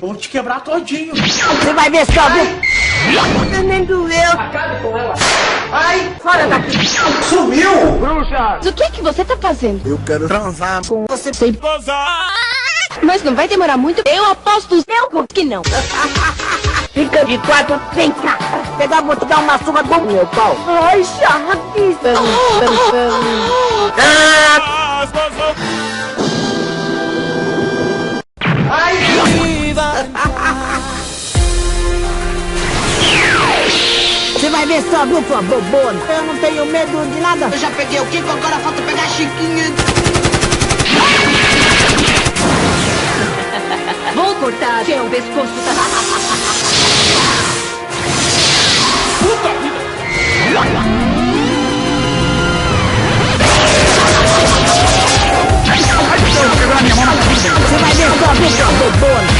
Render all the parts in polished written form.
Vou te quebrar todinho. Você vai ver só, viu? Nem doeu. Acabe com ela. Ai, fora daqui. Sumiu! Bruxa! O que você tá fazendo? Eu quero transar Com você sem posar. Mas não vai demorar muito. Eu aposto meu que não. Fica de quatro, vem cá. Pegar, vou te dar uma surra do meu pau. Ai, Chaves. Ai, Você vai ver só, viu, sua bobona? Eu não tenho medo de nada. Eu já peguei o Kiko, agora falta pegar a Chiquinha. Vou cortar seu pescoço. puta vida! Você vai ver só, viu, sua bobona?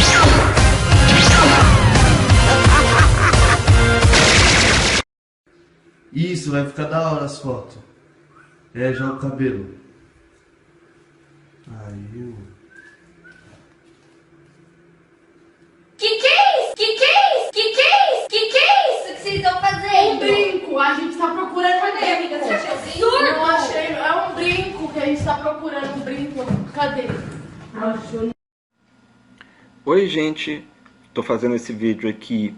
Isso, vai ficar da hora as fotos. É, já o cabelo. Aí, Que é isso? Que é isso? Que é isso? Que é isso que vocês estão fazendo? Brinco, a gente tá procurando. Cadê, amiga? Você achou Surdo? Não achei, é um brinco que a gente tá procurando, um brinco. Cadê? Achou. Oi gente, tô fazendo esse vídeo aqui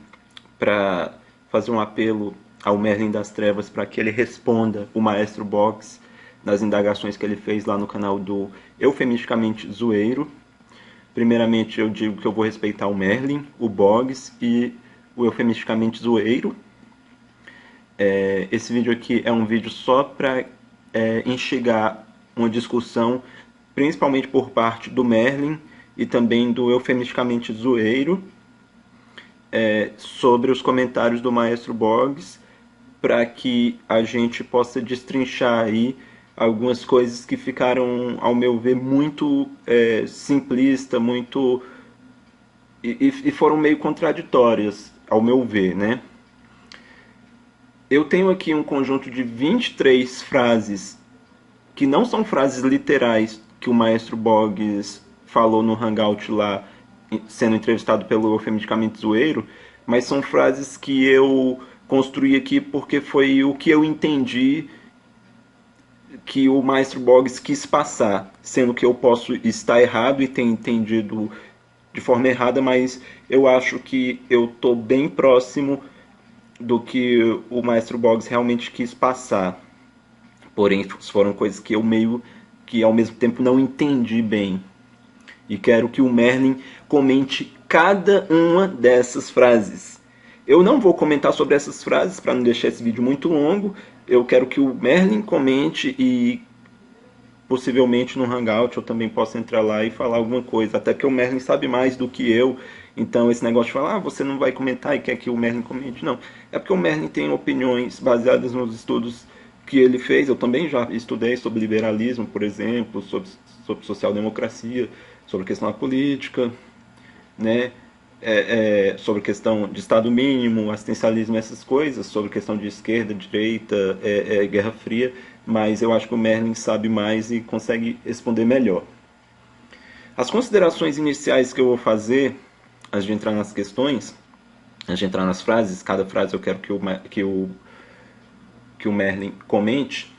pra fazer um apelo ao Merlin das Trevas para que ele responda o Maestro Boggs nas indagações que ele fez lá no canal do Eufemisticamente Zoeiro. Primeiramente eu digo que eu vou respeitar o Merlin, o Boggs e o Eufemisticamente Zoeiro. Esse vídeo aqui é um vídeo só para instigar uma discussão, principalmente por parte do Merlin e também do Eufemisticamente Zoeiro, sobre os comentários do Maestro Boggs, para que a gente possa destrinchar aí algumas coisas que ficaram, ao meu ver, muito simplistas, muito e foram meio contraditórias, ao meu ver, né? Eu tenho aqui um conjunto de 23 frases que não são frases literais que o Maestro Boggs falou no Hangout lá, sendo entrevistado pelo Eufemisticamente Zoeiro, mas são frases que eu construí aqui porque foi o que eu entendi que o Maestro Boggs quis passar, sendo que eu posso estar errado e ter entendido de forma errada, mas eu acho que eu estou bem próximo do que o Maestro Boggs realmente quis passar. Porém, foram coisas que eu meio que ao mesmo tempo não entendi bem. E quero que o Merlin comente cada uma dessas frases. Eu não vou comentar sobre essas frases para não deixar esse vídeo muito longo. Eu quero que o Merlin comente e possivelmente no Hangout eu também possa entrar lá e falar alguma coisa. Até que o Merlin sabe mais do que eu. Então esse negócio de falar, você não vai comentar e quer que o Merlin comente. Não, é porque o Merlin tem opiniões baseadas nos estudos que ele fez. Eu também já estudei sobre liberalismo, por exemplo, sobre social-democracia, sobre a questão da política, né? Sobre questão de Estado mínimo, assistencialismo, essas coisas, sobre questão de esquerda, direita, Guerra Fria, mas eu acho que o Merlin sabe mais e consegue responder melhor. As considerações iniciais que eu vou fazer, antes de entrar nas questões, antes de entrar nas frases, cada frase eu quero que o Merlin comente.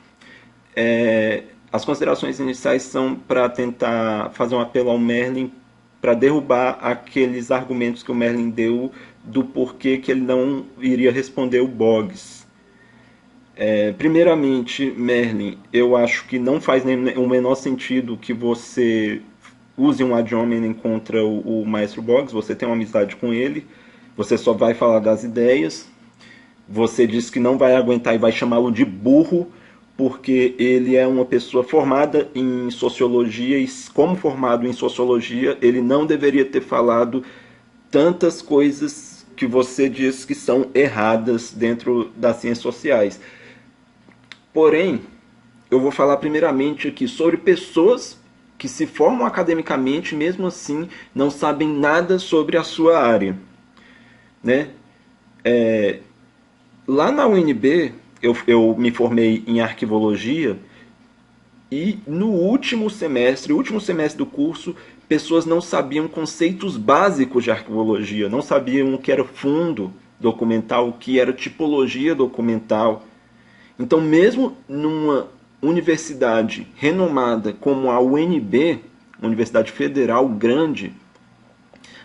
As considerações iniciais são para tentar fazer um apelo ao Merlin para derrubar aqueles argumentos que o Merlin deu do porquê que ele não iria responder o Boggs. Primeiramente, Merlin, eu acho que não faz o menor sentido que você use um ad hominem contra o Maestro Boggs. Você tem uma amizade com ele, você só vai falar das ideias, você disse que não vai aguentar e vai chamá-lo de burro, porque ele é uma pessoa formada em sociologia e, como formado em sociologia, ele não deveria ter falado tantas coisas que você diz que são erradas dentro das ciências sociais. Porém, eu vou falar primeiramente aqui sobre pessoas que se formam academicamente, mesmo assim, não sabem nada sobre a sua área, né? Lá na UNB, eu me formei em arquivologia e no último semestre do curso, pessoas não sabiam conceitos básicos de arquivologia, não sabiam o que era fundo documental, o que era tipologia documental. Então, mesmo numa universidade renomada como a UNB, Universidade Federal grande,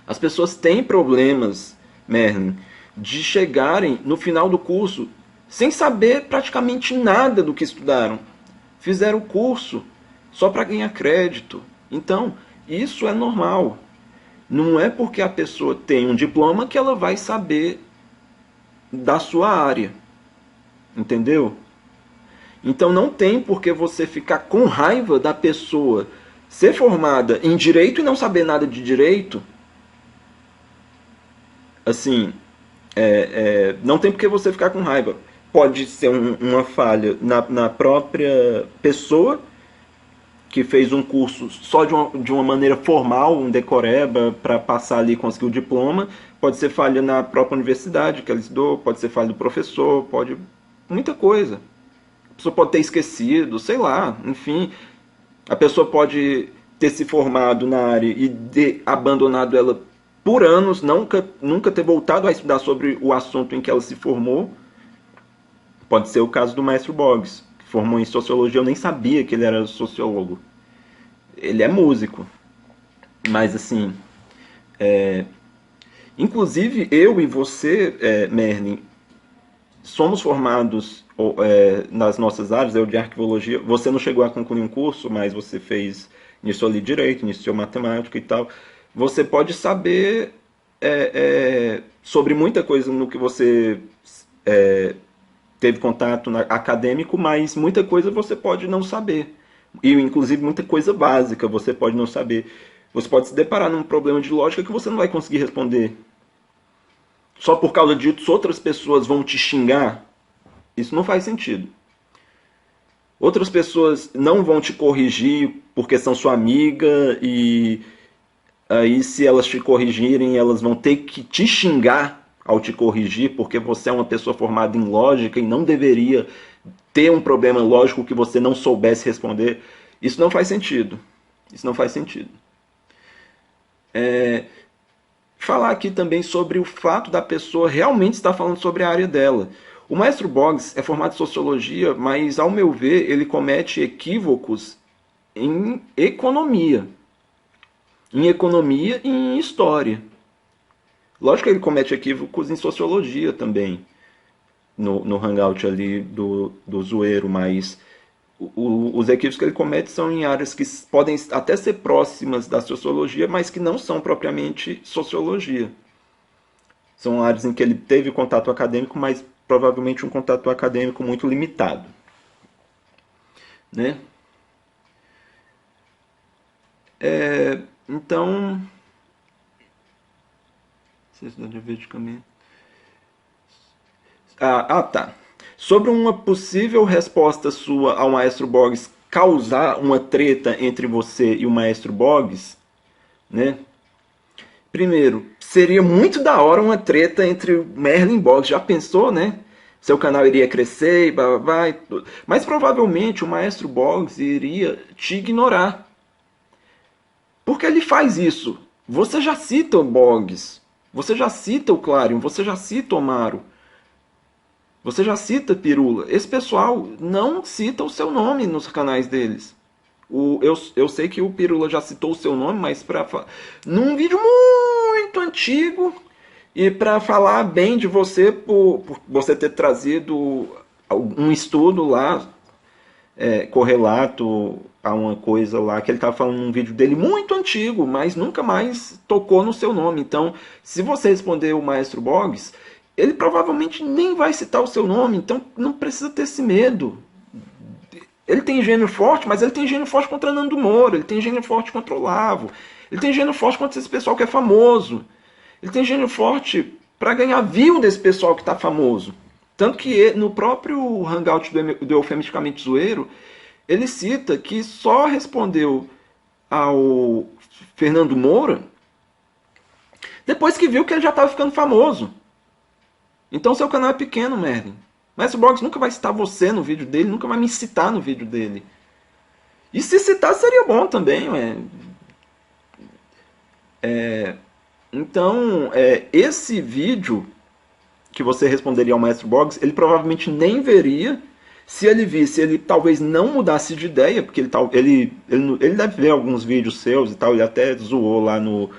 as pessoas têm problemas, Merlin, de chegarem no final do curso sem saber praticamente nada do que estudaram. Fizeram o curso só para ganhar crédito. Então, isso é normal. Não é porque a pessoa tem um diploma que ela vai saber da sua área. Entendeu? Então não tem por que você ficar com raiva da pessoa ser formada em direito e não saber nada de direito. Assim, não tem por que você ficar com raiva. Pode ser uma falha na própria pessoa que fez um curso só de uma maneira formal, um decoreba, para passar ali e conseguir o diploma. Pode ser falha na própria universidade que ela estudou, pode ser falha do professor, pode... muita coisa. A pessoa pode ter esquecido, sei lá, enfim. A pessoa pode ter se formado na área e ter abandonado ela por anos, nunca ter voltado a estudar sobre o assunto em que ela se formou. Pode ser o caso do Maestro Boggs, que formou em Sociologia. Eu nem sabia que ele era sociólogo. Ele é músico. Mas, assim... Inclusive, eu e você, Merlin, somos formados nas nossas áreas, eu de arquivologia. Você não chegou a concluir um curso, mas você iniciou ali direito, iniciou matemática e tal. Você pode saber sobre muita coisa no que você teve contato acadêmico, mas muita coisa você pode não saber. E, inclusive, muita coisa básica você pode não saber. Você pode se deparar num problema de lógica que você não vai conseguir responder. Só por causa disso, outras pessoas vão te xingar. Isso não faz sentido. Outras pessoas não vão te corrigir porque são sua amiga e aí, se elas te corrigirem, elas vão ter que te xingar ao te corrigir, porque você é uma pessoa formada em lógica e não deveria ter um problema lógico que você não soubesse responder. Isso não faz sentido. Isso não faz sentido. Falar aqui também sobre o fato da pessoa realmente estar falando sobre a área dela. O Maestro Boggs é formado em Sociologia, mas, ao meu ver, ele comete equívocos em economia. Em economia e em história. Lógico que ele comete equívocos em Sociologia também, no hangout ali do zoeiro, mas os equívocos que ele comete são em áreas que podem até ser próximas da Sociologia, mas que não são propriamente Sociologia. São áreas em que ele teve contato acadêmico, mas provavelmente um contato acadêmico muito limitado. Né? Então... tá. Sobre uma possível resposta sua ao Maestro Boggs causar uma treta entre você e o Maestro Boggs, né? Primeiro, seria muito da hora uma treta entre o Merlin e Boggs. Já pensou, né? Seu canal iria crescer e blá, blá, blá, e tudo. Mas provavelmente o Maestro Boggs iria te ignorar. Porque ele faz isso. Você já cita o Boggs. Você já cita o Clarion, você já cita o Amaro, você já cita Pirula. Esse pessoal não cita o seu nome nos canais deles. Eu sei que o Pirula já citou o seu nome, mas num vídeo muito antigo, e para falar bem de você, por você ter trazido um estudo lá, correlato a uma coisa lá, que ele estava falando num vídeo dele muito antigo, mas nunca mais tocou no seu nome. Então, se você responder o Maestro Boggs, ele provavelmente nem vai citar o seu nome, então não precisa ter esse medo. Ele tem gênio forte, mas ele tem gênio forte contra Nando Moura, ele tem gênio forte contra o Olavo, ele tem gênio forte contra esse pessoal que é famoso, ele tem gênio forte para ganhar view desse pessoal que está famoso. Tanto que no próprio hangout do Eufemisticamente Zoeiro, ele cita que só respondeu ao Fernando Moura depois que viu que ele já estava ficando famoso. Então seu canal é pequeno, Merlin. Mas o Boggs nunca vai citar você no vídeo dele, nunca vai me citar no vídeo dele. E se citar seria bom também, ué. Então, esse vídeo que você responderia ao Maestro Boggs, ele provavelmente nem veria. Se ele visse, ele talvez não mudasse de ideia, porque ele deve ver alguns vídeos seus e tal, ele até zoou lá no...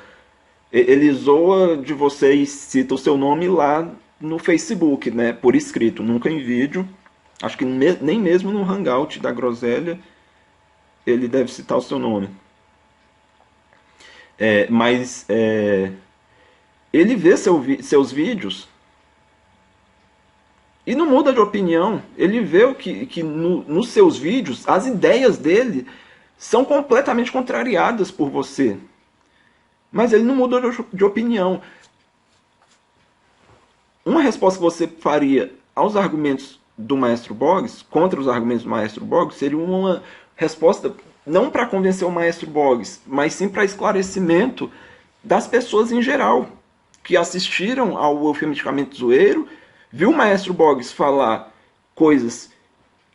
Ele zoa de você e cita o seu nome lá no Facebook, né, por escrito, nunca em vídeo. Acho que nem mesmo no Hangout da Groselha ele deve citar o seu nome. Mas ele vê seus vídeos e não muda de opinião. Ele vê que nos seus vídeos as ideias dele são completamente contrariadas por você. Mas ele não muda de opinião. Uma resposta que você faria aos argumentos do Maestro Boggs, contra os argumentos do Maestro Boggs, seria uma resposta não para convencer o Maestro Boggs, mas sim para esclarecimento das pessoas em geral, que assistiram ao Eufemisticamente Zoeiro, viu o Maestro Boggs falar coisas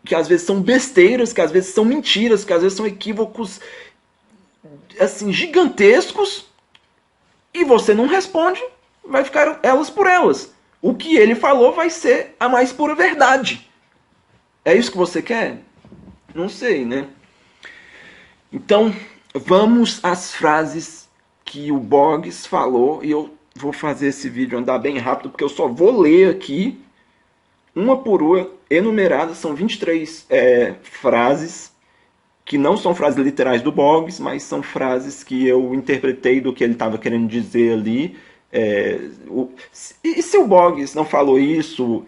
que às vezes são besteiras, que às vezes são mentiras, que às vezes são equívocos assim, gigantescos, e você não responde, vai ficar elas por elas. O que ele falou vai ser a mais pura verdade. É isso que você quer? Não sei, né? Então, vamos às frases que o Boggs falou, e eu vou fazer esse vídeo andar bem rápido, porque eu só vou ler aqui, uma por uma, enumeradas, são 23 frases, que não são frases literais do Boggs, mas são frases que eu interpretei do que ele estava querendo dizer ali. E se o Boggs não falou isso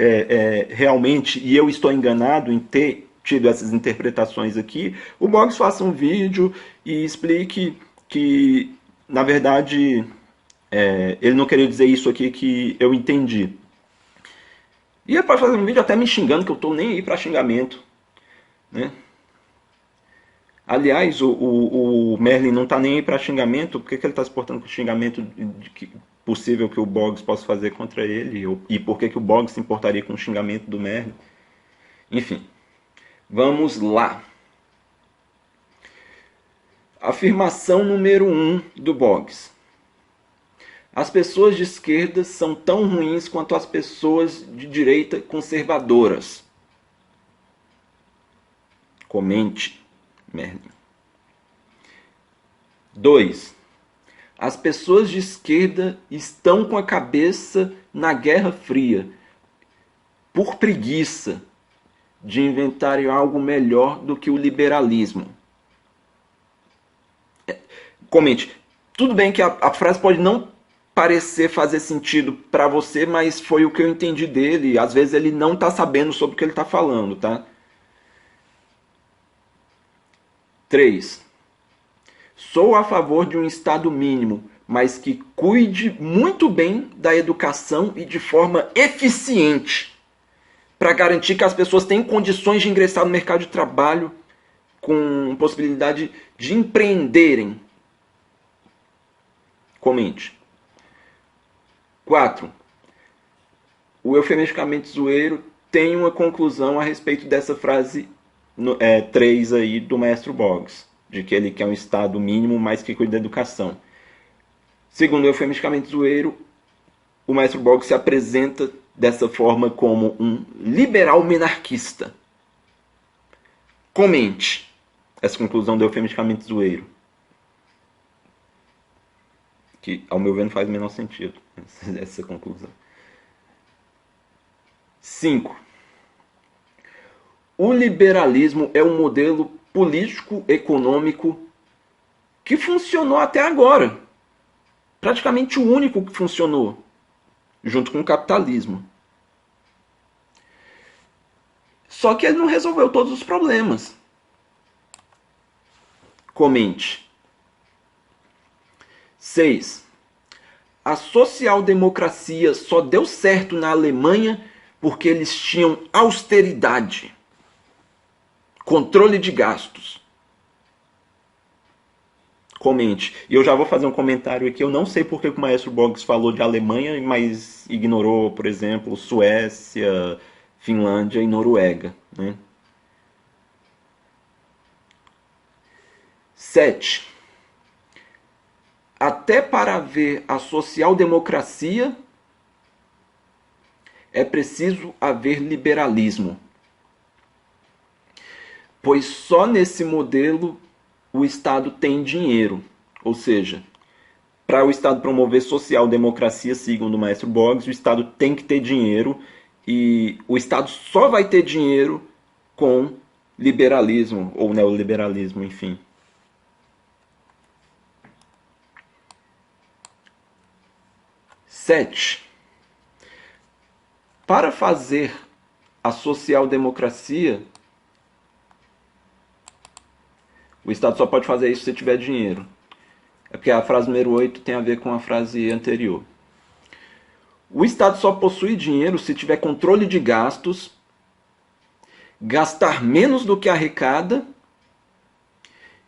realmente, e eu estou enganado em ter tido essas interpretações aqui, o Boggs faça um vídeo e explique que, na verdade, ele não queria dizer isso aqui que eu entendi. E ele pode fazer um vídeo até me xingando, que eu estou nem aí para xingamento, né? Aliás, o Merlin não está nem aí para xingamento. Por que ele está se portando com xingamento possível que o Boggs possa fazer contra ele? E por que o Boggs se importaria com o xingamento do Merlin? Enfim, vamos lá. Afirmação número 1 do Boggs. As pessoas de esquerda são tão ruins quanto as pessoas de direita conservadoras. Comente, Merlin. 2. As pessoas de esquerda estão com a cabeça na Guerra Fria, por preguiça de inventarem algo melhor do que o liberalismo. Comente. Tudo bem que a frase pode não parecer fazer sentido para você, mas foi o que eu entendi dele. Às vezes ele não está sabendo sobre o que ele está falando, tá? 3. Sou a favor de um Estado mínimo, mas que cuide muito bem da educação e de forma eficiente, para garantir que as pessoas tenham condições de ingressar no mercado de trabalho com possibilidade de empreenderem. Comente. 4. O Eufemisticamente Zoeiro tem uma conclusão a respeito dessa frase 3 aí do Maestro Boggs, de que ele quer um Estado mínimo, mas que cuida da educação. Segundo o Eufemisticamente Zoeiro, o Maestro Boggs se apresenta dessa forma como um liberal minarquista. Comente essa conclusão do Eufemisticamente Zoeiro, que, ao meu ver, não faz o menor sentido essa conclusão. 5. O liberalismo é um modelo político-econômico que funcionou até agora. Praticamente o único que funcionou, junto com o capitalismo. Só que ele não resolveu todos os problemas. Comente. 6. A social-democracia só deu certo na Alemanha porque eles tinham austeridade, controle de gastos. Comente. E eu já vou fazer um comentário aqui. Eu não sei porque o Maestro Boggs falou de Alemanha, mas ignorou, por exemplo, Suécia, Finlândia e Noruega, né? 7. A até para haver a social-democracia, é preciso haver liberalismo. Pois só nesse modelo o Estado tem dinheiro. Ou seja, para o Estado promover social-democracia, segundo o maestro Boggs, o Estado tem que ter dinheiro, e o Estado só vai ter dinheiro com liberalismo, ou neoliberalismo, enfim. Sete. Para fazer a social-democracia, o Estado só pode fazer isso se tiver dinheiro. É porque a frase número 8 tem a ver com a frase anterior. O Estado só possui dinheiro se tiver controle de gastos, gastar menos do que arrecada.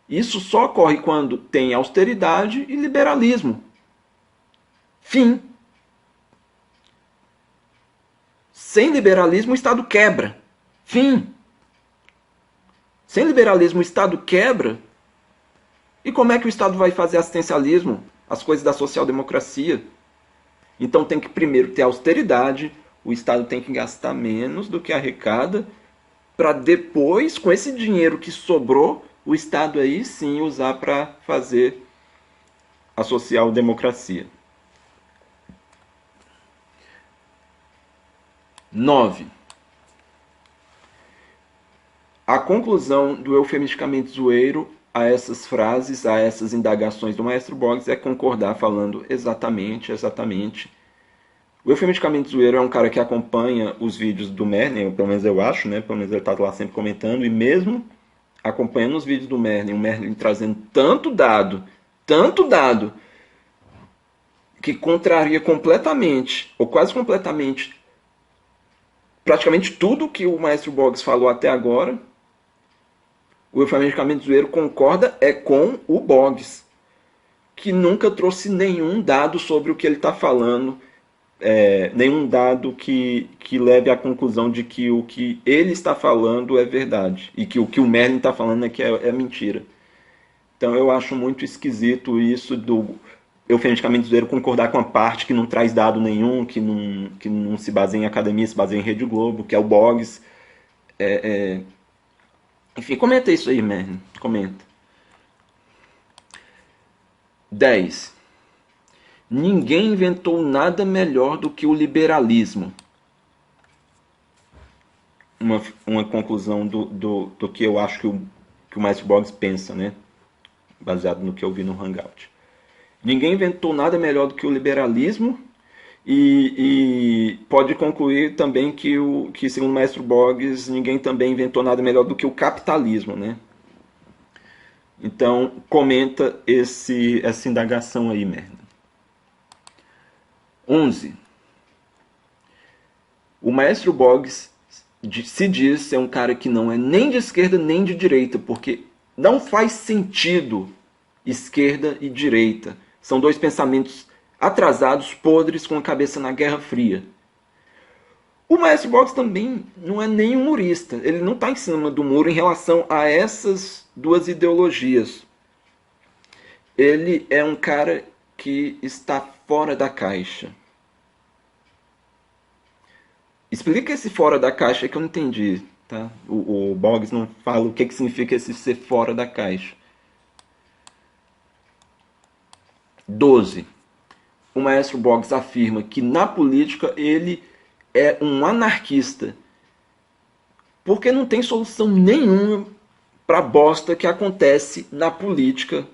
Isso só ocorre quando tem austeridade e liberalismo. Fim. Sem liberalismo, o Estado quebra. Fim. Sem liberalismo, o Estado quebra. E como é que o Estado vai fazer assistencialismo? As coisas da social-democracia? Então tem que primeiro ter austeridade, o Estado tem que gastar menos do que arrecada, para depois, com esse dinheiro que sobrou, o Estado aí sim usar para fazer a social-democracia. 9. A conclusão do eufemisticamente zoeiro a essas frases, a essas indagações do maestro Boggs é concordar falando exatamente. O eufemisticamente zoeiro é um cara que acompanha os vídeos do Merlin, pelo menos eu acho, né? Pelo menos ele está lá sempre comentando, e mesmo acompanhando os vídeos do Merlin, o Merlin trazendo tanto dado, que contraria completamente, ou quase completamente, praticamente tudo que o maestro Boggs falou até agora. O eufemisticamente zoeiro concorda com o Boggs, que nunca trouxe nenhum dado sobre o que ele está falando, nenhum dado que leve à conclusão de que o que ele está falando é verdade, e que o que o Merlin está falando é mentira. Então eu acho muito esquisito isso do eufemisticamente zoeiro concordar com a parte que não traz dado nenhum, que não se baseia em academia, se baseia em Rede Globo, que é o Boggs. Enfim, comenta isso aí, Merlin. Comenta. 10. Ninguém inventou nada melhor do que o liberalismo. Uma conclusão do que eu acho que o maestro Boggs pensa, né? Baseado no que eu vi no Hangout. Ninguém inventou nada melhor do que o liberalismo, e pode concluir também que, segundo o maestro Boggs, ninguém também inventou nada melhor do que o capitalismo, né? Então, comenta essa indagação aí, Merlin. 11. O maestro Boggs se diz ser um cara que não é nem de esquerda nem de direita, porque não faz sentido esquerda e direita. São dois pensamentos atrasados, podres, com a cabeça na Guerra Fria. O maestro Boggs também não é nem humorista. Ele não está em cima do muro em relação a essas duas ideologias. Ele é um cara que está fora da caixa. Explica esse fora da caixa que eu não entendi. Tá? O Boggs não fala o que significa esse ser fora da caixa. 12. O maestro Boggs afirma que na política ele é um anarquista, porque não tem solução nenhuma para a bosta que acontece na política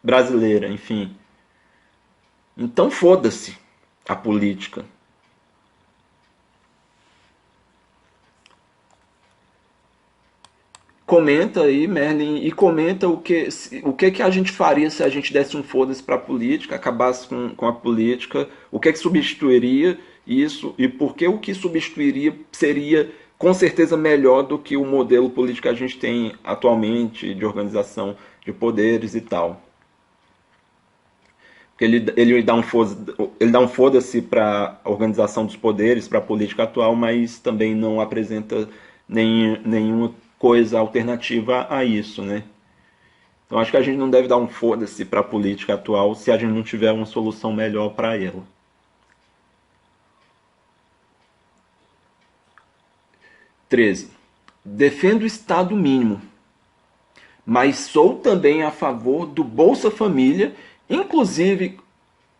brasileira, enfim. Então foda-se a política. Comenta aí, Merlin, e comenta o que a gente faria se a gente desse um foda-se para a política, acabasse com a política, o que substituiria isso, e por que o que substituiria seria com certeza melhor do que o modelo político que a gente tem atualmente, de organização de poderes e tal. Porque ele dá um foda-se para a organização dos poderes, para a política atual, mas também não apresenta nenhuma coisa alternativa a isso, né? Então acho que a gente não deve dar um foda-se para a política atual se a gente não tiver uma solução melhor para ela. 13. Defendo o Estado mínimo, mas sou também a favor do Bolsa Família, inclusive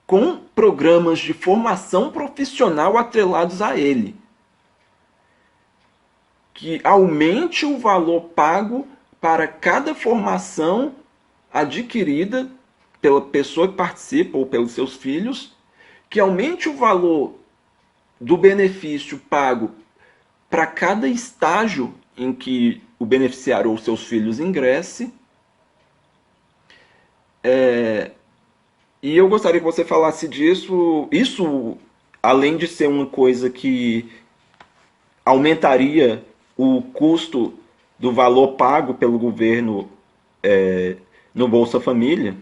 com programas de formação profissional atrelados a ele, que aumente o valor pago para cada formação adquirida pela pessoa que participa ou pelos seus filhos, que aumente o valor do benefício pago para cada estágio em que o beneficiário ou seus filhos ingresse. E eu gostaria que você falasse disso. Isso, além de ser uma coisa que aumentaria o custo do valor pago pelo governo no Bolsa Família,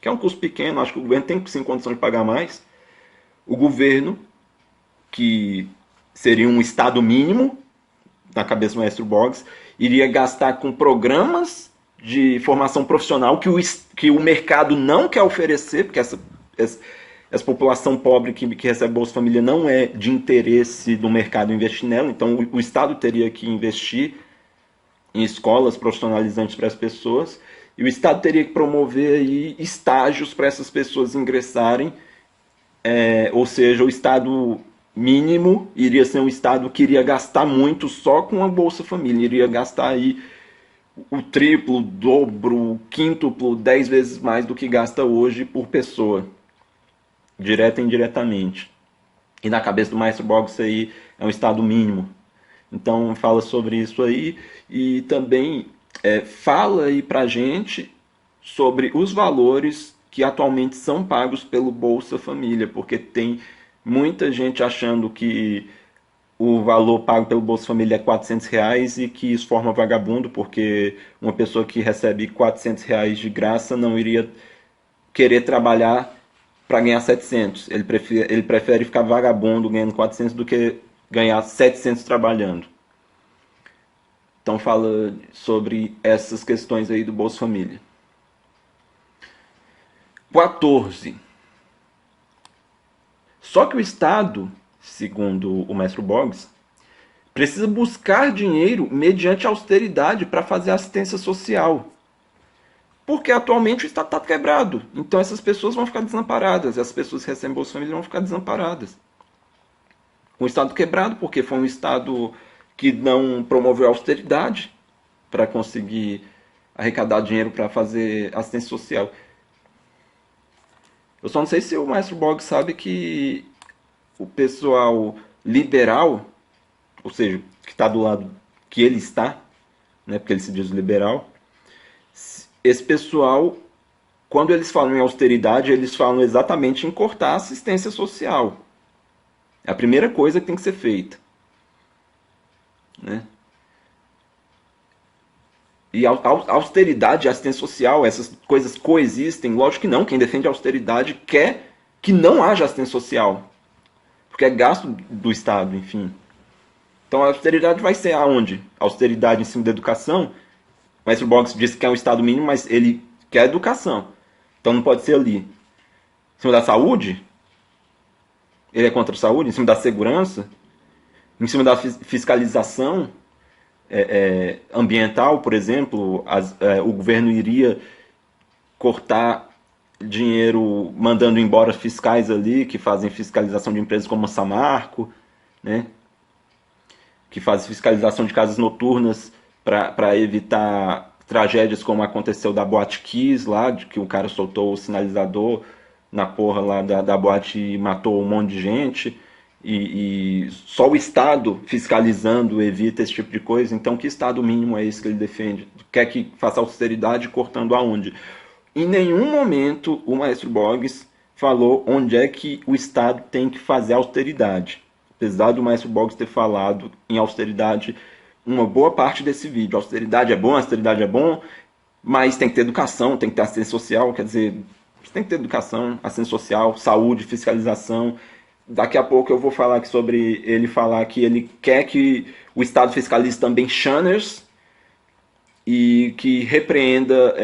que é um custo pequeno, acho que o governo tem sim condição de pagar mais. O governo, que seria um Estado mínimo, na cabeça do Maestro Boggs, iria gastar com programas de formação profissional que o mercado não quer oferecer, porque essa população pobre que recebe Bolsa Família não é de interesse do mercado investir nela, então o Estado teria que investir em escolas profissionalizantes para as pessoas, e o Estado teria que promover aí estágios para essas pessoas ingressarem, ou seja, o Estado mínimo iria ser um Estado que iria gastar muito só com a Bolsa Família, iria gastar aí o triplo, o dobro, o quíntuplo, 10 vezes mais do que gasta hoje por pessoa, direta e indiretamente. E na cabeça do Maestro Boggs isso aí é um Estado mínimo. Então fala sobre isso aí e também fala aí pra gente sobre os valores que atualmente são pagos pelo Bolsa Família, porque tem muita gente achando que o valor pago pelo Bolsa Família é R$400 e que isso forma vagabundo, porque uma pessoa que recebe R$400 de graça não iria querer trabalhar para ganhar 700. Ele prefere ficar vagabundo ganhando 400 do que ganhar 700 trabalhando. Então fala sobre essas questões aí do Bolsa Família. 14. Só que o Estado, segundo o Maestro Boggs, precisa buscar dinheiro mediante austeridade para fazer assistência social. Porque atualmente o Estado está quebrado. Então essas pessoas vão ficar desamparadas. As pessoas que recebem Bolsa Família vão ficar desamparadas. Um Estado quebrado porque foi um Estado que não promoveu austeridade para conseguir arrecadar dinheiro para fazer assistência social. Eu só não sei se o Maestro Boggs sabe que o pessoal liberal, ou seja, que está do lado que ele está, né, porque ele se diz liberal, esse pessoal, quando eles falam em austeridade, eles falam exatamente em cortar a assistência social. É a primeira coisa que tem que ser feita. Né? E a austeridade e a assistência social, essas coisas coexistem? Lógico que não. Quem defende a austeridade quer que não haja assistência social, porque é gasto do Estado, enfim. Então a austeridade vai ser aonde? A austeridade em cima da educação. O Maestro Boggs disse que é um Estado mínimo, mas ele quer educação. Então não pode ser ali. Em cima da saúde? Ele é contra a saúde? Em cima da segurança? Em cima da fiscalização ambiental, por exemplo, o governo iria cortar dinheiro mandando embora fiscais ali que fazem fiscalização de empresas como a Samarco, né? Que fazem fiscalização de casas noturnas para evitar tragédias como aconteceu da Boate Kiss lá, de que o cara soltou o sinalizador na porra lá da boate e matou um monte de gente. E só o Estado fiscalizando evita esse tipo de coisa. Então que Estado mínimo é esse que ele defende? Quer que faça austeridade cortando aonde? Em nenhum momento o Maestro Boggs falou onde é que o Estado tem que fazer austeridade. Apesar do Maestro Boggs ter falado em austeridade uma boa parte desse vídeo. Austeridade é bom, mas tem que ter educação, tem que ter assistência social. Quer dizer, tem que ter educação, assistência social, saúde, fiscalização. Daqui a pouco eu vou falar aqui sobre ele falar que ele quer que o Estado fiscalize também shunners, e que repreenda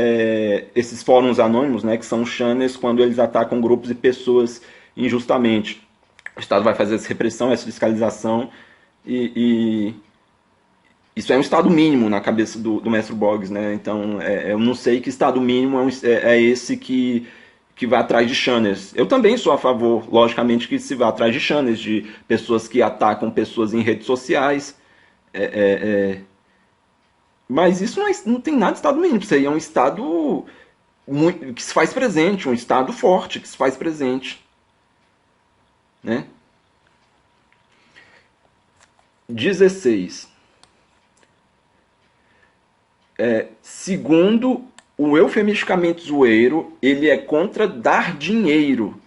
esses fóruns anônimos, né, que são channels, quando eles atacam grupos e pessoas injustamente. O Estado vai fazer essa repressão, essa fiscalização, e isso é um Estado mínimo na cabeça do mestre Boggs, né? Então, eu não sei que Estado mínimo é esse que vai atrás de channels. Eu também sou a favor, logicamente, que se vá atrás de channels, de pessoas que atacam pessoas em redes sociais, mas isso não tem nada de Estado mínimo. Isso aí é um Estado que se faz presente, um Estado forte que se faz presente, né? 16. Segundo o eufemisticamente zoeiro, ele é contra dar dinheiro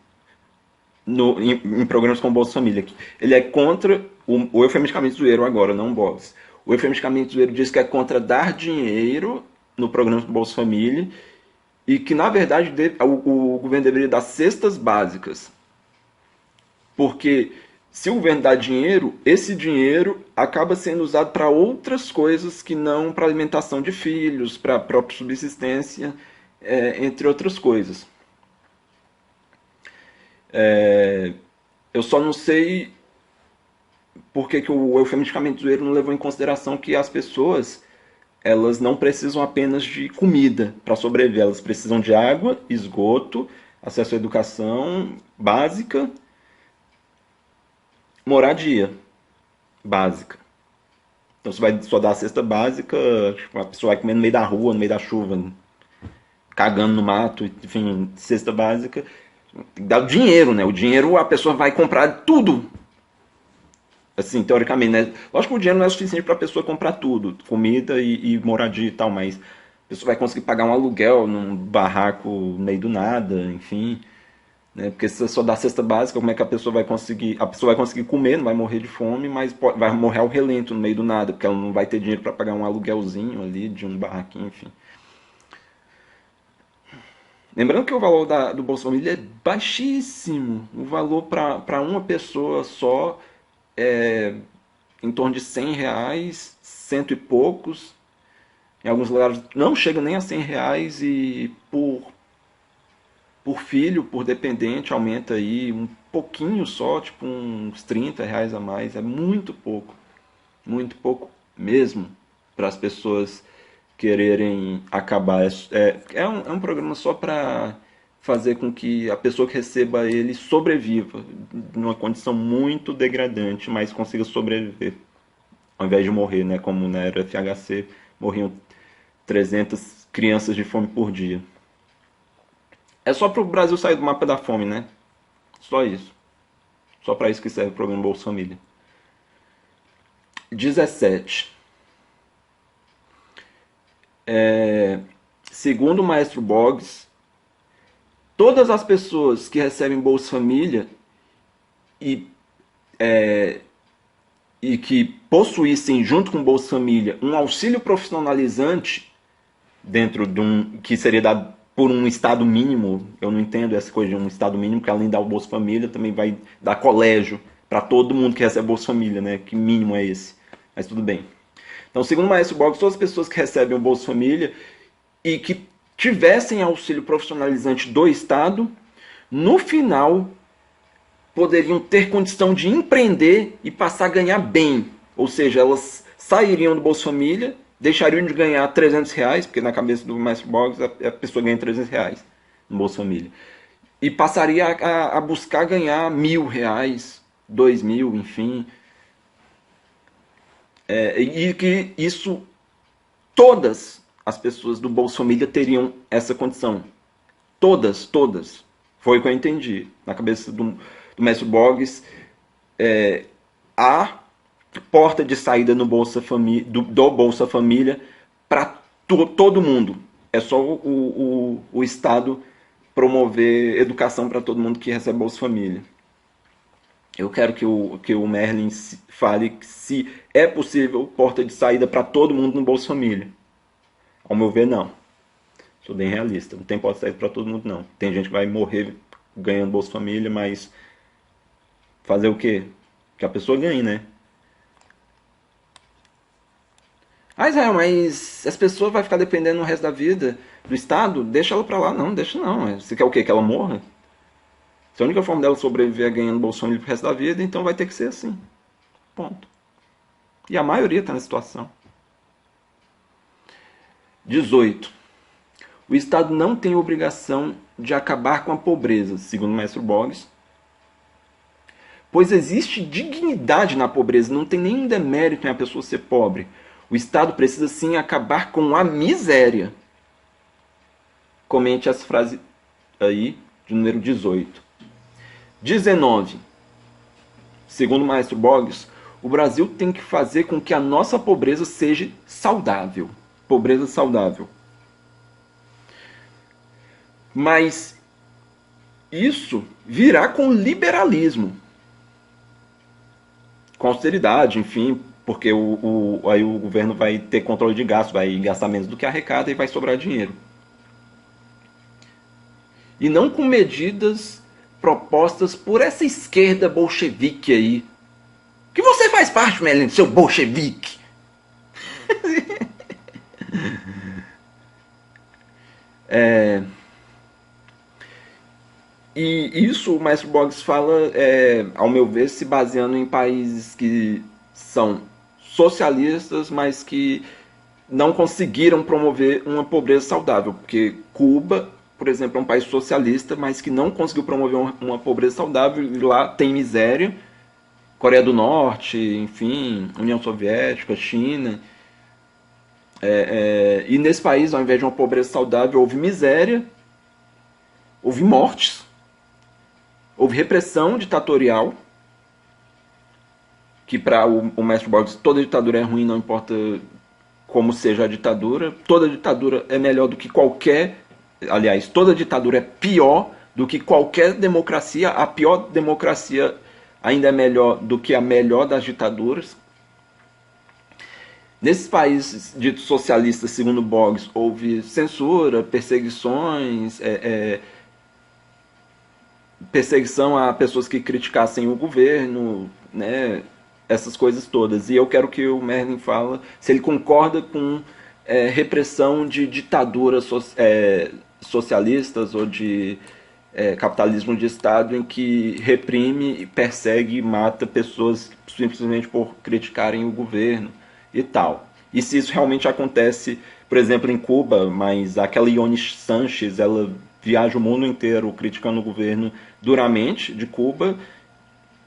em programas como Bolsa Família. Ele é contra o eufemisticamente zoeiro agora, não Boggs. O eufemisticamente zoeiro diz que é contra dar dinheiro no programa do Bolsa Família e que, na verdade, o governo deveria dar cestas básicas. Porque se o governo dá dinheiro, esse dinheiro acaba sendo usado para outras coisas que não para alimentação de filhos, para a própria subsistência, entre outras coisas. Eu só não sei por que o eufemisticamente zoeiro não levou em consideração que as pessoas elas não precisam apenas de comida para sobreviver, elas precisam de água, esgoto, acesso à educação básica, moradia básica. Então você vai só dar a cesta básica, tipo, a pessoa vai comer no meio da rua, no meio da chuva, cagando no mato, enfim, cesta básica. Tem que dar o dinheiro, né? O dinheiro a pessoa vai comprar tudo. Assim, teoricamente, né? Lógico que o dinheiro não é suficiente para a pessoa comprar tudo, comida e moradia e tal, mas a pessoa vai conseguir pagar um aluguel num barraco no meio do nada, enfim. Né? Porque se você só dá cesta básica, como é que a pessoa vai conseguir? A pessoa vai conseguir comer, não vai morrer de fome, mas vai morrer ao relento no meio do nada, porque ela não vai ter dinheiro para pagar um aluguelzinho ali de um barraquinho, enfim. Lembrando que o valor do Bolsa Família é baixíssimo. O valor para uma pessoa só é em torno de R$100, cento e poucos. Em alguns lugares não chega nem a R$100 e por filho, por dependente, aumenta aí um pouquinho só, tipo uns R$30 a mais. É muito pouco mesmo para as pessoas quererem acabar. É um programa só para fazer com que a pessoa que receba ele sobreviva numa condição muito degradante, mas consiga sobreviver ao invés de morrer, né? Como na era FHC morriam 300 crianças de fome por dia. É só para o Brasil sair do mapa da fome, né? Só isso. Só para isso que serve o programa Bolsa Família. 17. Segundo o maestro Boggs, todas as pessoas que recebem Bolsa Família e que possuíssem junto com Bolsa Família um auxílio profissionalizante dentro de que seria dado por um estado mínimo, eu não entendo essa coisa de um estado mínimo, porque além da Bolsa Família também vai dar colégio para todo mundo que recebe Bolsa Família, né? Que mínimo é esse? Mas tudo bem. Então, segundo o maestro Boggs, todas as pessoas que recebem o Bolsa Família e que tivessem auxílio profissionalizante do Estado, no final poderiam ter condição de empreender e passar a ganhar bem. Ou seja, elas sairiam do Bolsa Família, deixariam de ganhar R$300, porque na cabeça do maestro Boggs a pessoa ganha R$300 no Bolsa Família, e passaria a buscar ganhar R$1.000, R$2.000, enfim. E que isso, todas as pessoas do Bolsa Família teriam essa condição. Todas. Foi o que eu entendi. Na cabeça do mestre Boggs, a porta de saída no Bolsa Família, do Bolsa Família para todo mundo. É só o Estado promover educação para todo mundo que recebe Bolsa Família. Eu quero que o Merlin fale se é possível porta de saída para todo mundo no Bolsa Família. Ao meu ver, não. Sou bem realista. Não tem porta de saída para todo mundo, não. Tem gente que vai morrer ganhando Bolsa Família, mas fazer o quê? Que a pessoa ganhe, né? Ah, Israel, mas as pessoas vão ficar dependendo o resto da vida do Estado? Deixa ela pra lá. Não, deixa não. Você quer o quê? Que ela morra? Se a única forma dela sobreviver é ganhando Bolsa Família pro resto da vida, então vai ter que ser assim. Ponto. E a maioria está na situação. 18. O Estado não tem obrigação de acabar com a pobreza, segundo o mestre Boggs, pois existe dignidade na pobreza, não tem nenhum demérito em a pessoa ser pobre. O Estado precisa sim acabar com a miséria. Comente essa frase aí, de número 18. 19. Segundo o maestro Boggs, o Brasil tem que fazer com que a nossa pobreza seja saudável. Pobreza saudável. Mas isso virá com liberalismo. Com austeridade, enfim, porque aí o governo vai ter controle de gasto, vai gastar menos do que arrecada e vai sobrar dinheiro. E não com medidas propostas por essa esquerda bolchevique aí. Que você faz parte, Melanie, seu bolchevique. E isso o maestro Boggs fala, ao meu ver, se baseando em países que são socialistas, mas que não conseguiram promover uma pobreza saudável. Porque Cuba, por exemplo, é um país socialista, mas que não conseguiu promover uma pobreza saudável, e lá tem miséria. Coreia do Norte, enfim, União Soviética, China. E nesse país, ao invés de uma pobreza saudável, houve miséria, houve mortes, houve repressão ditatorial, que para o mestre Boggs, toda ditadura é ruim, não importa como seja a ditadura. Toda ditadura é melhor do que qualquer... Aliás, toda ditadura é pior do que qualquer democracia. A pior democracia ainda é melhor do que a melhor das ditaduras. Nesses países ditos socialistas, segundo Boggs, houve censura, perseguições, perseguição a pessoas que criticassem o governo, né, essas coisas todas. E eu quero que o Merlin fale se ele concorda com repressão de ditaduras socialistas ou de capitalismo de Estado em que reprime, persegue e mata pessoas simplesmente por criticarem o governo e tal. E se isso realmente acontece, por exemplo, em Cuba, mas aquela Ione Sanches, ela viaja o mundo inteiro criticando o governo duramente de Cuba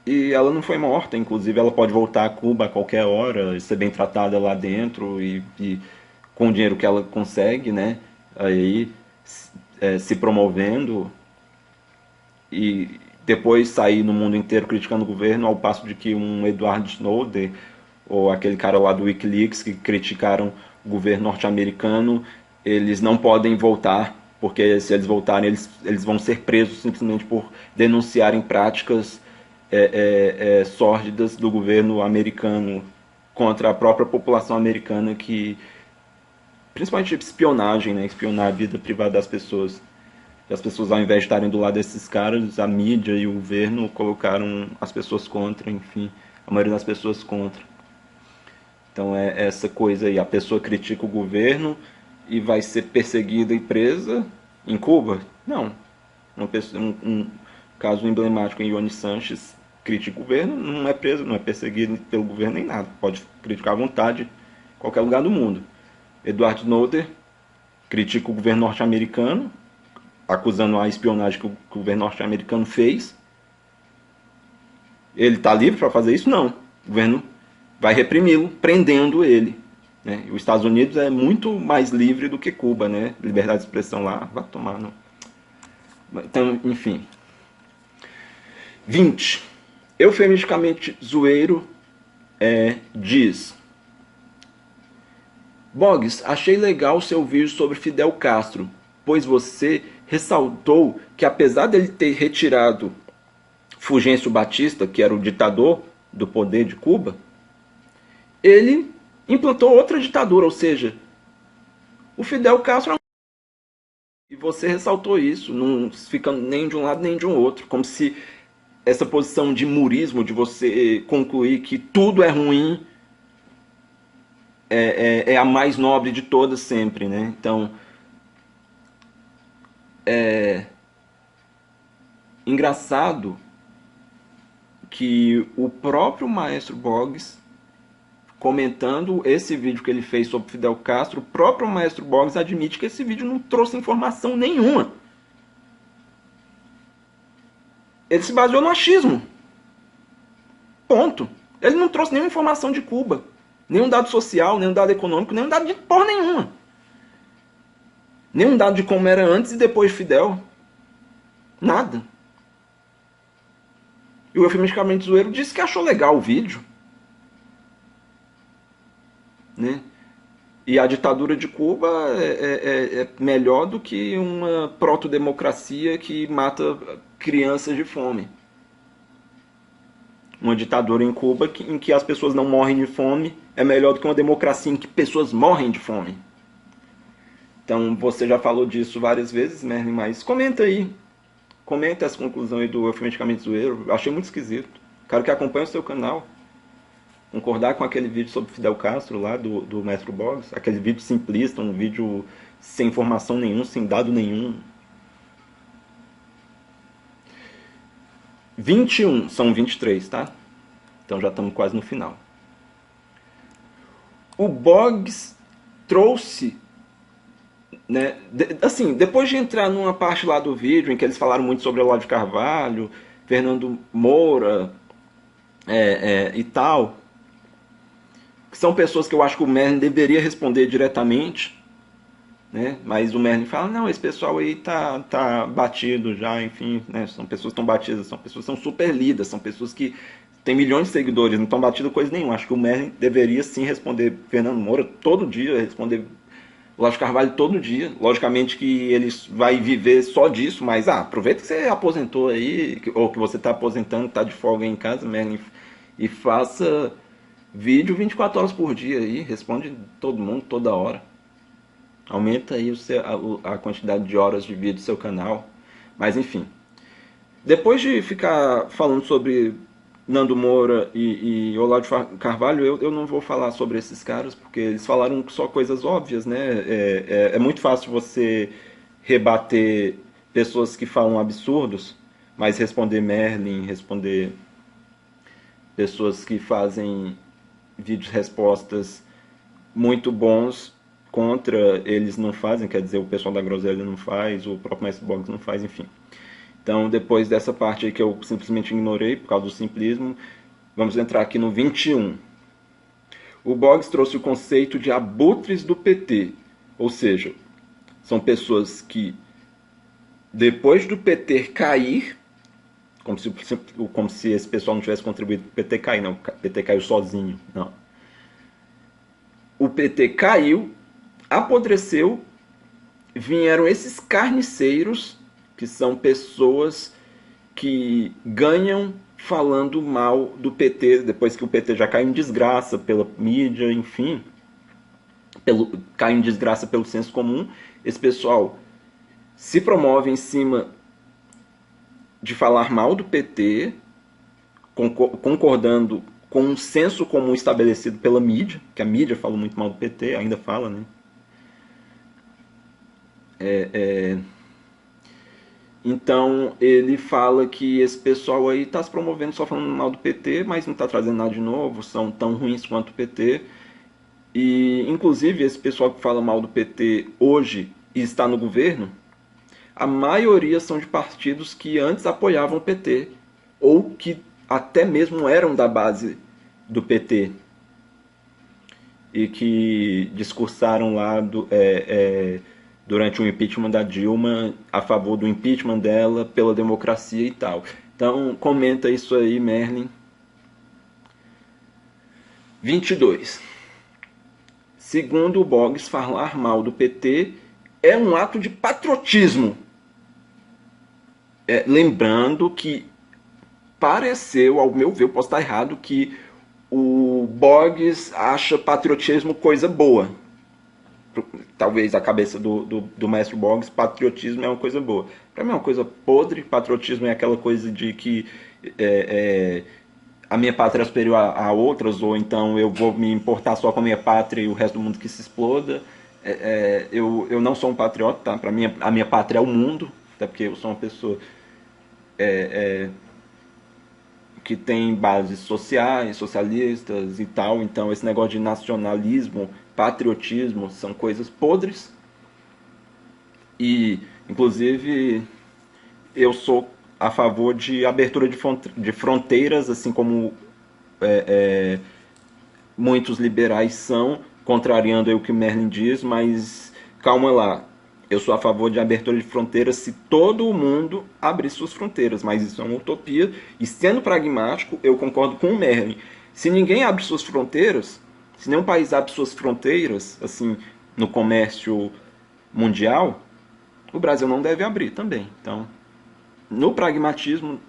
e ela não foi morta. Inclusive, ela pode voltar a Cuba a qualquer hora e ser bem tratada lá dentro e com o dinheiro que ela consegue, né, aí se promovendo e depois sair no mundo inteiro criticando o governo, ao passo de que um Edward Snowden ou aquele cara lá do Wikileaks que criticaram o governo norte-americano, eles não podem voltar, porque se eles voltarem, eles vão ser presos simplesmente por denunciarem práticas sórdidas do governo americano contra a própria população americana, que principalmente espionagem, né? Espionar a vida privada das pessoas. E as pessoas, ao invés de estarem do lado desses caras, a mídia e o governo colocaram as pessoas contra, enfim, a maioria das pessoas contra. Então é essa coisa aí, a pessoa critica o governo e vai ser perseguida e presa. Em Cuba? Não. Um caso emblemático em Ione Sanches critica o governo, não é preso, não é perseguido pelo governo nem nada. Pode criticar à vontade em qualquer lugar do mundo. Edward Snowden critica o governo norte-americano, acusando a espionagem que o governo norte-americano fez. Ele está livre para fazer isso? Não. O governo vai reprimi-lo, prendendo ele. Né? Os Estados Unidos é muito mais livre do que Cuba, né? Liberdade de expressão lá, vai tomar, não. Então, enfim. 20. Eufemisticamente zoeiro diz: Boggs, achei legal o seu vídeo sobre Fidel Castro, pois você ressaltou que apesar dele ter retirado Fulgêncio Batista, que era o ditador do poder de Cuba, ele implantou outra ditadura, ou seja, o Fidel Castro. E você ressaltou isso, não fica nem de um lado nem de um outro, como se essa posição de murismo, de você concluir que tudo é ruim é a mais nobre de todas sempre, né? Então, engraçado que o próprio Maestro Boggs, comentando esse vídeo que ele fez sobre Fidel Castro, o próprio Maestro Boggs admite que esse vídeo não trouxe informação nenhuma. Ele se baseou no achismo. Ponto. Ele não trouxe nenhuma informação de Cuba. Nenhum dado social, nenhum dado econômico, nenhum dado de porra nenhuma. Nenhum dado de como era antes e depois de Fidel. Nada. E o Eufemisticamente Zoeiro disse que achou legal o vídeo. Né? E a ditadura de Cuba é melhor do que uma protodemocracia que mata crianças de fome. Uma ditadura em Cuba em que as pessoas não morrem de fome é melhor do que uma democracia em que pessoas morrem de fome. Então, você já falou disso várias vezes, Merlin, mas comenta aí. Comenta essa conclusão aí do Eufemisticamente Zoeiro. Eu achei muito esquisito. Quero que acompanhe o seu canal. Concordar com aquele vídeo sobre Fidel Castro lá do Maestro Boggs. Aquele vídeo simplista, um vídeo sem informação nenhuma, sem dado nenhum. 21, são 23, tá? Então já estamos quase no final. O Boggs trouxe, né, assim, depois de entrar numa parte lá do vídeo em que eles falaram muito sobre Olavo de Carvalho, Fernando Moura e tal, que são pessoas que eu acho que o Merlin deveria responder diretamente, né? Mas o Merlin fala, não, esse pessoal aí tá batido já, enfim, né? São pessoas que estão batidas, são pessoas que são super lidas, são pessoas que têm milhões de seguidores, não estão batidas coisa nenhuma. Acho que o Merlin deveria sim responder Fernando Moura todo dia, responder Olavo de Carvalho todo dia. Logicamente que ele vai viver só disso, mas aproveita que você aposentou aí, ou que você está aposentando, está de folga aí em casa, Merlin, e faça vídeo 24 horas por dia aí, responde todo mundo, toda hora. Aumenta aí a quantidade de horas de vídeo do seu canal. Mas enfim. Depois de ficar falando sobre Nando Moura e Olavo de Carvalho, eu não vou falar sobre esses caras, porque eles falaram só coisas óbvias, né? É muito fácil você rebater pessoas que falam absurdos, mas responder Merlin, responder pessoas que fazem vídeos-respostas muito bons contra, eles não fazem, quer dizer, o pessoal da Groselha não faz, o próprio Maestro Boggs não faz, enfim. Então, depois dessa parte aí que eu simplesmente ignorei por causa do simplismo, vamos entrar aqui no 21. O Boggs trouxe o conceito de abutres do PT, ou seja, são pessoas que, depois do PT cair, como se esse pessoal não tivesse contribuído para o PT cair, não, o PT caiu sozinho, não. O PT caiu, apodreceu, vieram esses carniceiros, que são pessoas que ganham falando mal do PT, depois que o PT já caiu em desgraça pela mídia, enfim, caiu em desgraça pelo senso comum. Esse pessoal se promove em cima de falar mal do PT, concordando com um senso comum estabelecido pela mídia, que a mídia fala muito mal do PT, ainda fala, né? Então ele fala que esse pessoal aí está se promovendo só falando mal do PT, mas não está trazendo nada de novo, são tão ruins quanto o PT. E inclusive esse pessoal que fala mal do PT hoje e está no governo, a maioria são de partidos que antes apoiavam o PT, ou que até mesmo eram da base do PT, e que discursaram lá durante o impeachment da Dilma, a favor do impeachment dela, pela democracia e tal. Então, comenta isso aí, Merlin. 22. Segundo o Boggs, falar mal do PT é um ato de patriotismo. Lembrando que pareceu, ao meu ver, eu posso estar errado, que o Boggs acha patriotismo coisa boa. Talvez a cabeça do Maestro Boggs, patriotismo é uma coisa boa. Para mim é uma coisa podre. Patriotismo é aquela coisa de que a minha pátria é superior a outras, ou então eu vou me importar só com a minha pátria e o resto do mundo que se exploda. Eu não sou um patriota, tá? Para mim, a minha pátria é o mundo, até porque eu sou uma pessoa que tem bases sociais, socialistas e tal. Então esse negócio de nacionalismo, patriotismo são coisas podres. E inclusive eu sou a favor de abertura de fronteiras, assim como muitos liberais são, contrariando aí o que Merlin diz, mas calma lá. Eu sou a favor de abertura de fronteiras se todo o mundo abrir suas fronteiras, mas isso é uma utopia. E sendo pragmático, eu concordo com o Merlin. Se ninguém abre suas fronteiras, se nenhum país abre suas fronteiras, assim, no comércio mundial, o Brasil não deve abrir também. Então, no pragmatismo,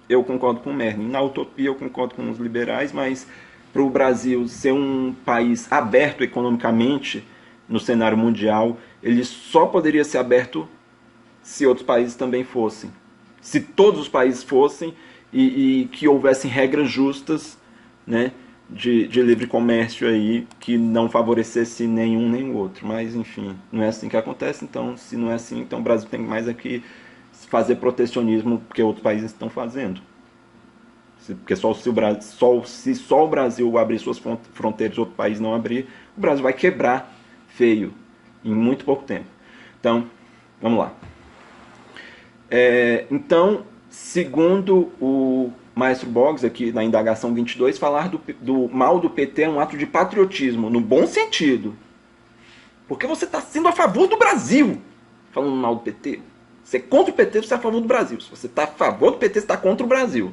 eu concordo com o Merlin. Na utopia, eu concordo com os liberais, mas para o Brasil ser um país aberto economicamente no cenário mundial, ele só poderia ser aberto se outros países também fossem. Se todos os países fossem e que houvessem regras justas, né, de livre comércio aí, que não favorecesse nenhum nem o outro. Mas, enfim, não é assim que acontece. Então, se não é assim, então o Brasil tem mais aqui fazer protecionismo que outros países estão fazendo. Porque se só o Brasil abrir suas fronteiras e outro país não abrir, o Brasil vai quebrar feio em muito pouco tempo. Então, vamos lá. Então, segundo o Maestro Boggs, aqui na indagação 22, falar do mal do PT é um ato de patriotismo, no bom sentido. Porque você está sendo a favor do Brasil, falando mal do PT. Você é contra o PT, você é a favor do Brasil. Se você está a favor do PT, você está contra o Brasil.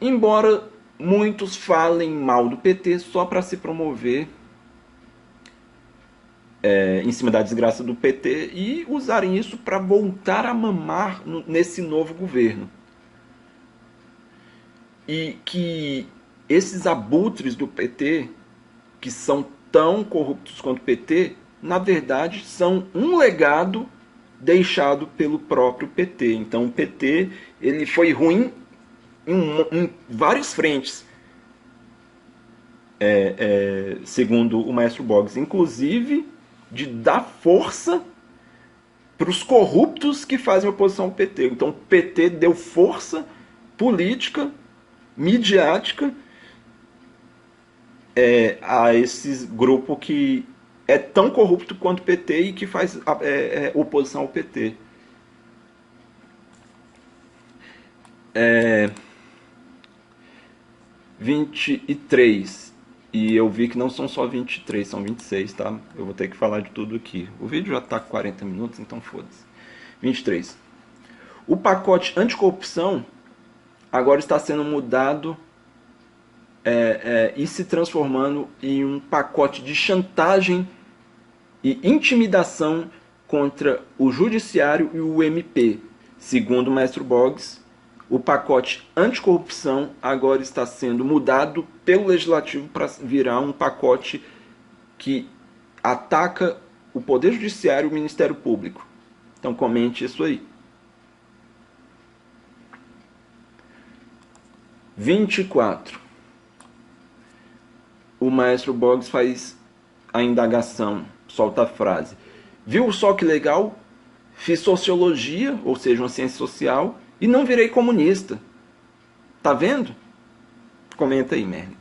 Embora muitos falem mal do PT só para se promover em cima da desgraça do PT e usarem isso para voltar a mamar nesse novo governo. E que esses abutres do PT, que são tão corruptos quanto o PT, na verdade são um legado deixado pelo próprio PT. Então o PT ele foi ruim em várias frentes, segundo o Maestro Boggs, inclusive de dar força para os corruptos que fazem oposição ao PT. Então o PT deu força política, midiática, a esse grupo que é tão corrupto quanto o PT e que faz oposição ao PT. 23. E eu vi que não são só 23, são 26, tá? Eu vou ter que falar de tudo aqui. O vídeo já está com 40 minutos, então foda-se. 23. O pacote anticorrupção agora está sendo mudado e se transformando em um pacote de chantagem e intimidação contra o judiciário e o MP. Segundo o Maestro Boggs, o pacote anticorrupção agora está sendo mudado pelo Legislativo para virar um pacote que ataca o Poder Judiciário e o Ministério Público. Então comente isso aí. 24. O Maestro Boggs faz a indagação, solta a frase. Viu só que legal? Fiz sociologia, ou seja, uma ciência social, e não virei comunista. Tá vendo? Comenta aí, Merlin.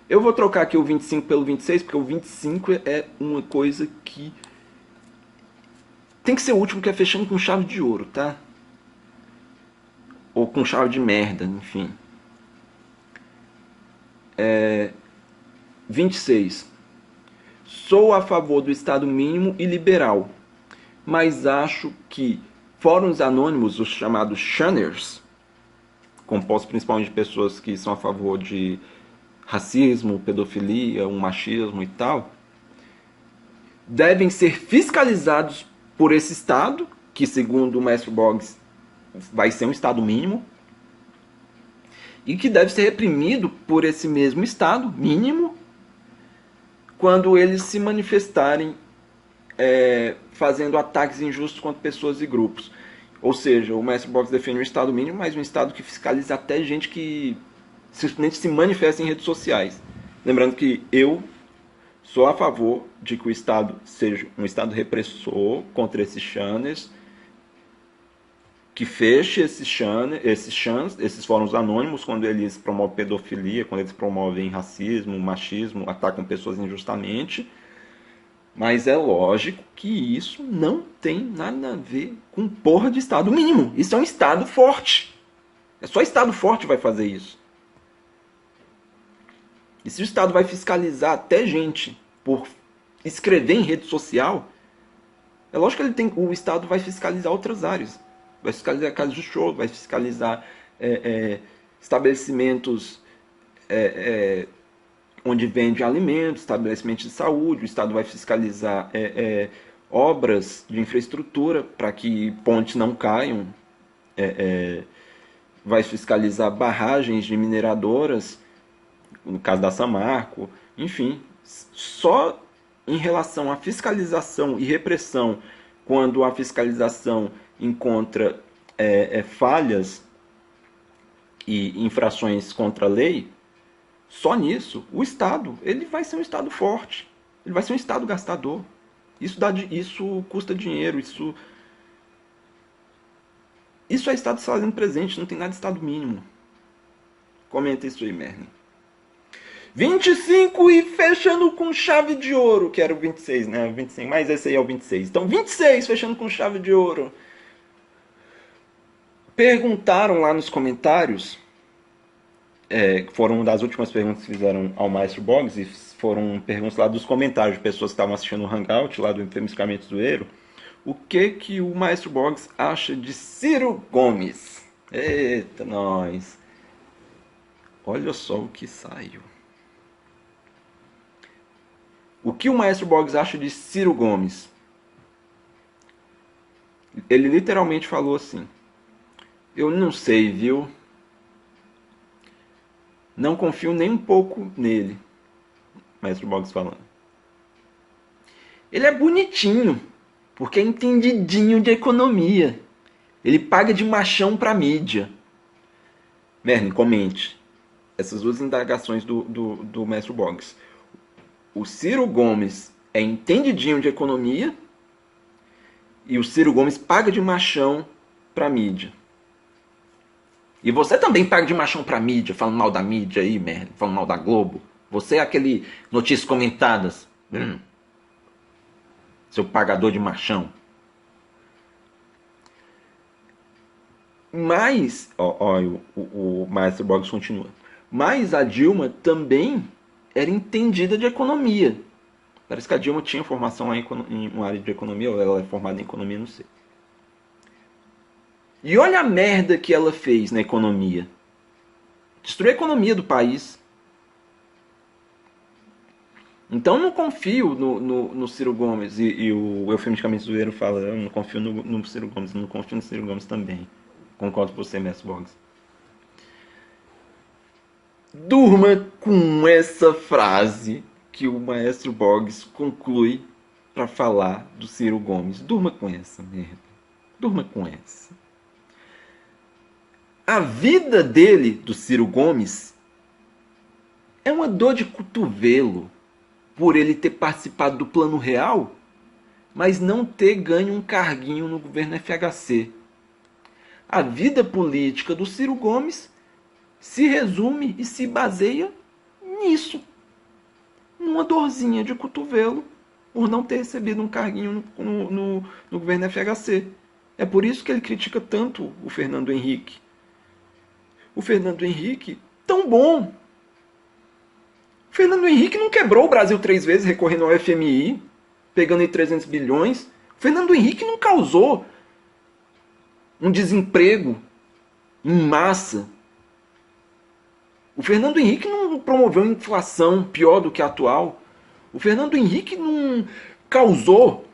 Eu vou trocar aqui o 25 pelo 26, porque o 25 é uma coisa que tem que ser o último, que é fechando com chave de ouro, tá? Ou com chave de merda, enfim. 26. Sou a favor do Estado mínimo e liberal, mas acho que fóruns anônimos, os chamados shunners, compostos principalmente de pessoas que são a favor de racismo, pedofilia, um machismo e tal, devem ser fiscalizados por esse Estado, que segundo o Maestro Boggs vai ser um Estado mínimo, e que deve ser reprimido por esse mesmo Estado mínimo quando eles se manifestarem fazendo ataques injustos contra pessoas e grupos. Ou seja, o Maestro Box defende um Estado mínimo, mas um Estado que fiscaliza até gente que simplesmente se manifesta em redes sociais. Lembrando que eu sou a favor de que o Estado seja um Estado repressor contra esses channels, que feche esses fóruns anônimos quando eles promovem pedofilia, quando eles promovem racismo, machismo, atacam pessoas injustamente. Mas é lógico que isso não tem nada a ver com porra de Estado mínimo. Isso é um Estado forte. É só Estado forte que vai fazer isso. E se o Estado vai fiscalizar até gente por escrever em rede social, é lógico que o Estado vai fiscalizar outras áreas. Vai fiscalizar casas de show, vai fiscalizar estabelecimentos onde vende alimentos, estabelecimentos de saúde. O Estado vai fiscalizar obras de infraestrutura para que pontes não caiam. Vai fiscalizar barragens de mineradoras, no caso da Samarco. Enfim, só em relação à fiscalização e repressão, quando a fiscalização encontra falhas e infrações contra a lei, só nisso, o Estado ele vai ser um Estado forte. Ele vai ser um Estado gastador. Isso custa dinheiro. Isso é Estado fazendo presente. Não tem nada de Estado mínimo. Comenta isso aí, Merlin. 25 e fechando com chave de ouro. Que era o 26, né? 25, mas esse aí é o 26. Então, 26 fechando com chave de ouro. Perguntaram lá nos comentários... foram uma das últimas perguntas que fizeram ao Maestro Boggs, e foram perguntas lá dos comentários de pessoas que estavam assistindo o Hangout lá do Infelicidamente Zoeiro. O que o Maestro Boggs acha de Ciro Gomes? Eita, nós! Olha só o que saiu. O que o Maestro Boggs acha de Ciro Gomes? Ele literalmente falou assim: eu não sei, viu? Não confio nem um pouco nele. Maestro Boggs falando. Ele é bonitinho, porque é entendidinho de economia. Ele paga de machão pra mídia. Merlin, comente essas duas indagações do Maestro Boggs. O Ciro Gomes é entendidinho de economia e o Ciro Gomes paga de machão pra mídia. E você também paga de machão pra mídia, falando mal da mídia aí, merda, falando mal da Globo. Você é aquele notícias comentadas. Seu pagador de machão. Mas, o Maestro Boggs continua. Mas a Dilma também era entendida de economia. Parece que a Dilma tinha formação em uma área de economia, ou ela é formada em economia, não sei. E olha a merda que ela fez na economia. Destruiu a economia do país. Então não confio no Ciro Gomes. E o Eufemicamente Zoeiro fala: eu não confio no Ciro Gomes, não confio no Ciro Gomes também. Concordo com você, Maestro Boggs. Durma com essa frase que o Maestro Boggs conclui para falar do Ciro Gomes. Durma com essa merda. Durma com essa. A vida dele, do Ciro Gomes, é uma dor de cotovelo por ele ter participado do Plano Real, mas não ter ganho um carguinho no governo FHC. A vida política do Ciro Gomes se resume e se baseia nisso. Numa dorzinha de cotovelo por não ter recebido um carguinho no governo FHC. É por isso que ele critica tanto o Fernando Henrique. O Fernando Henrique, tão bom. O Fernando Henrique não quebrou o Brasil 3 vezes recorrendo ao FMI, pegando aí 300 bilhões. O Fernando Henrique não causou um desemprego em massa. O Fernando Henrique não promoveu inflação pior do que a atual. O Fernando Henrique não causou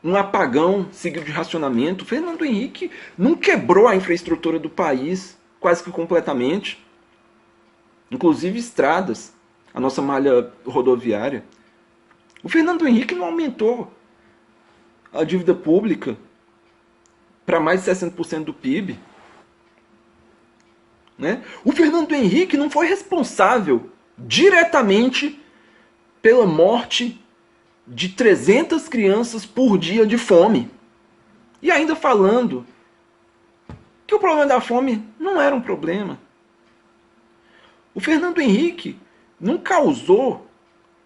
um apagão seguido de racionamento. O Fernando Henrique não quebrou a infraestrutura do país quase que completamente. Inclusive estradas, a nossa malha rodoviária. O Fernando Henrique não aumentou a dívida pública. para mais de 60% do PIB. Né? O Fernando Henrique não foi responsável diretamente pela morte de 300 crianças por dia de fome. E ainda falando que o problema da fome não era um problema. O Fernando Henrique não causou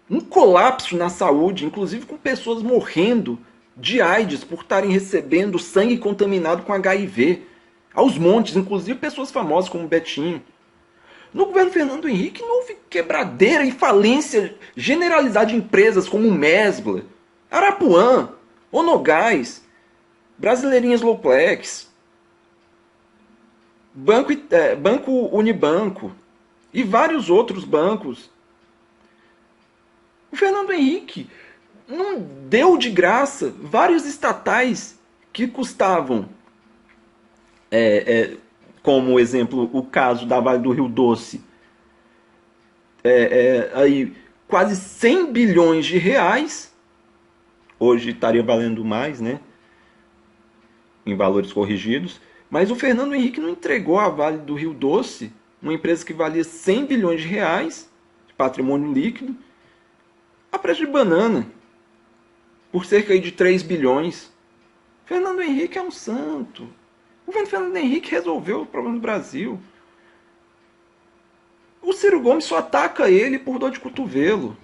um colapso na saúde, inclusive com pessoas morrendo de AIDS por estarem recebendo sangue contaminado com HIV. Aos montes, inclusive pessoas famosas como Betinho. No governo Fernando Henrique não houve quebradeira e falência generalizada de empresas como Mesbla, Arapuã, Onogás, Brasileirinhas Lowplex, Banco Unibanco e vários outros bancos. O Fernando Henrique não deu de graça vários estatais que custavam, como exemplo, o caso da Vale do Rio Doce, aí, quase 100 bilhões de reais, hoje estaria valendo mais, né, em valores corrigidos, mas o Fernando Henrique não entregou a Vale do Rio Doce, uma empresa que valia 100 bilhões de reais, de patrimônio líquido, a preço de banana, por cerca de 3 bilhões. Fernando Henrique é um santo. O governo Fernando Henrique resolveu o problema do Brasil. O Ciro Gomes só ataca ele por dor de cotovelo.